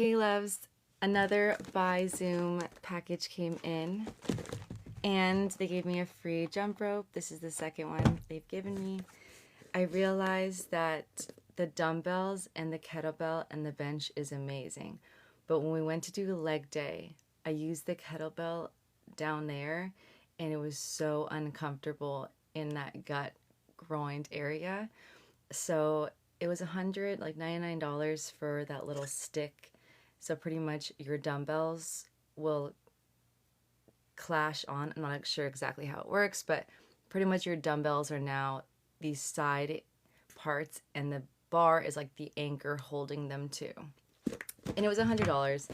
Hey loves, another BYZOOM package came in and they gave me a free jump rope. This is the second one they've given me. I realized that the dumbbells and the kettlebell and the bench is amazing. But when we went to do leg day, I used the kettlebell down there and it was so uncomfortable in that gut groined area. So it was $99 for that little stick. So pretty much your dumbbells will clash on. I'm not sure exactly how it works, but pretty much your dumbbells are now these side parts and the bar is like the anchor holding them too. And it was $100.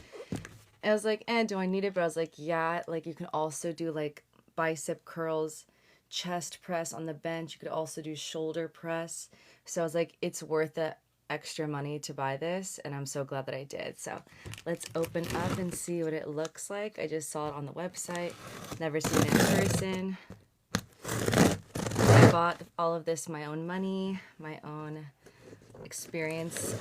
I was like, do I need it? But I was like, yeah, like you can also do like bicep curls, chest press on the bench. You could also do shoulder press. So I was like, it's worth the extra money to buy this, and I'm so glad that I did. So let's open up and see what it looks like. I just saw it on the website, never seen it in person. I bought all of this my own money, my own experience.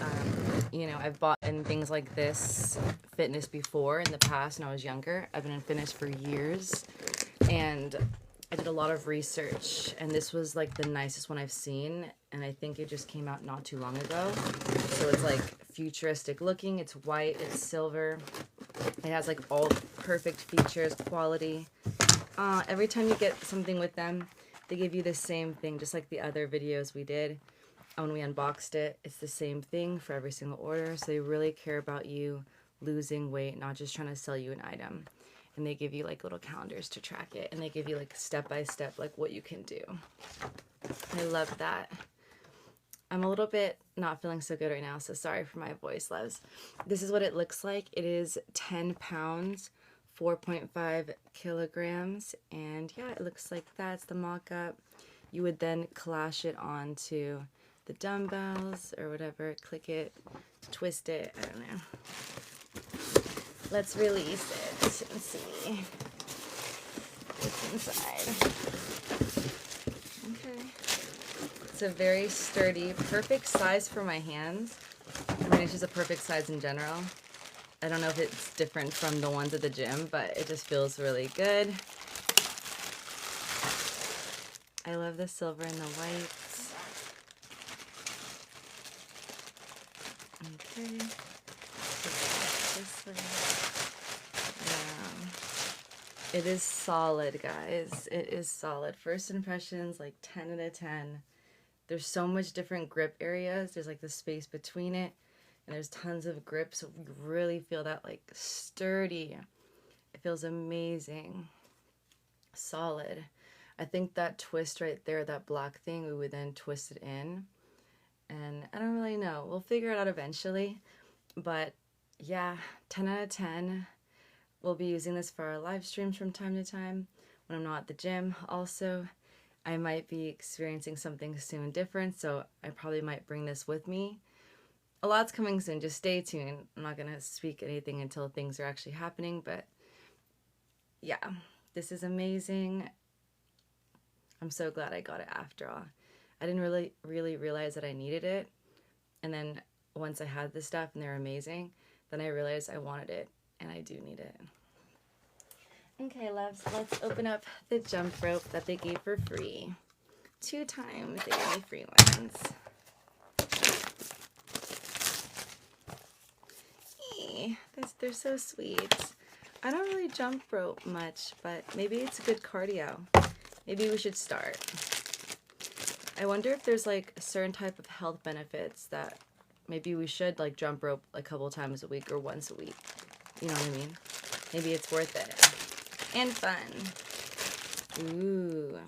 You know, I've bought in things like this fitness before in the past when I was younger. I've been in fitness for years, and I did a lot of research, and this was like the nicest one I've seen, and I think it just came out not too long ago. So it's like futuristic looking, it's white, it's silver, it has like all perfect features, quality. Every time you get something with them, they give you the same thing, just like the other videos we did when we unboxed it. It's the same thing for every single order, so they really care about you losing weight, not just trying to sell you an item. And they give you like little calendars to track it, and they give you like step by step like what you can do. I love that. I'm a little bit not feeling so good right now, so sorry for my voice, loves. This is what it looks like. It is 10 pounds, 4.5 kilograms, and yeah, it looks like that's the mock-up. You would then clash it onto the dumbbells or whatever, click it, twist it, I don't know. Let's release it and see what's inside. Okay. It's a very sturdy, perfect size for my hands. I mean, it's just a perfect size in general. I don't know if it's different from the ones at the gym, but it just feels really good. I love the silver and the whites. Okay. This way. It is solid, guys. It is solid. First impressions, like 10 out of 10. There's so much different grip areas. There's like the space between it, and there's tons of grip, so you really feel that like sturdy. It feels amazing. Solid. I think that twist right there, that black thing, we would then twist it in. And I don't really know. We'll figure it out eventually. But yeah, 10 out of 10. We'll be using this for our live streams from time to time when I'm not at the gym. Also, I might be experiencing something soon different, so I probably might bring this with me. A lot's coming soon, just stay tuned. I'm not going to speak anything until things are actually happening, but yeah, this is amazing. I'm so glad I got it after all. I didn't really realize that I needed it, and then once I had this stuff and they're amazing, then I realized I wanted it. And I do need it. Okay, loves, let's open up the jump rope that they gave for free. 2 times they gave me free ones. Hey, they're so sweet. I don't really jump rope much, but maybe it's good cardio. Maybe we should start. I wonder if there's like a certain type of health benefits that maybe we should like jump rope a couple times a week or once a week. You know what I mean? Maybe it's worth it. And fun. Ooh.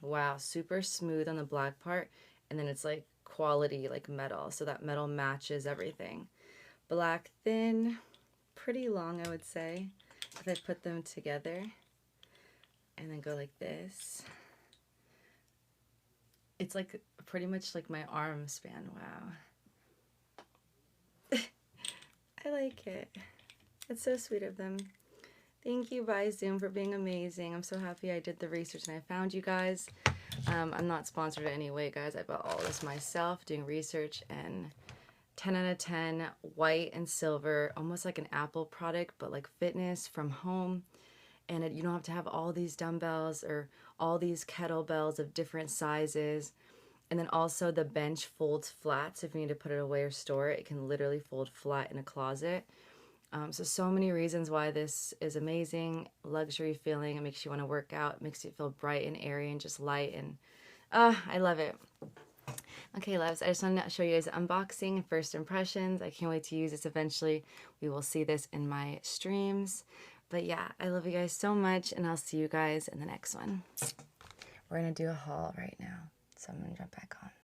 Wow, super smooth on the black part. And then it's like quality, like metal. So that metal matches everything. Black thin, pretty long, I would say. If I put them together. And then go like this. It's like pretty much like my arm span. Wow. I like it. It's so sweet of them. Thank you, BYZOOM, for being amazing. I'm so happy I did the research and I found you guys. I'm not sponsored in any way, guys. I bought all this myself, doing research and 10 out of 10, white and silver, almost like an Apple product, but like fitness from home. And you don't have to have all these dumbbells or all these kettlebells of different sizes. And then also the bench folds flat, so if you need to put it away or store it, it can literally fold flat in a closet. So many reasons why this is amazing. Luxury feeling, it makes you want to work out, it makes you feel bright and airy and just light, and I love it. Okay, loves, I just wanted to show you guys the unboxing and first impressions. I can't wait to use this eventually. We will see this in my streams. But yeah, I love you guys so much, and I'll see you guys in the next one. We're going to do a haul right now, so I'm going to jump back on.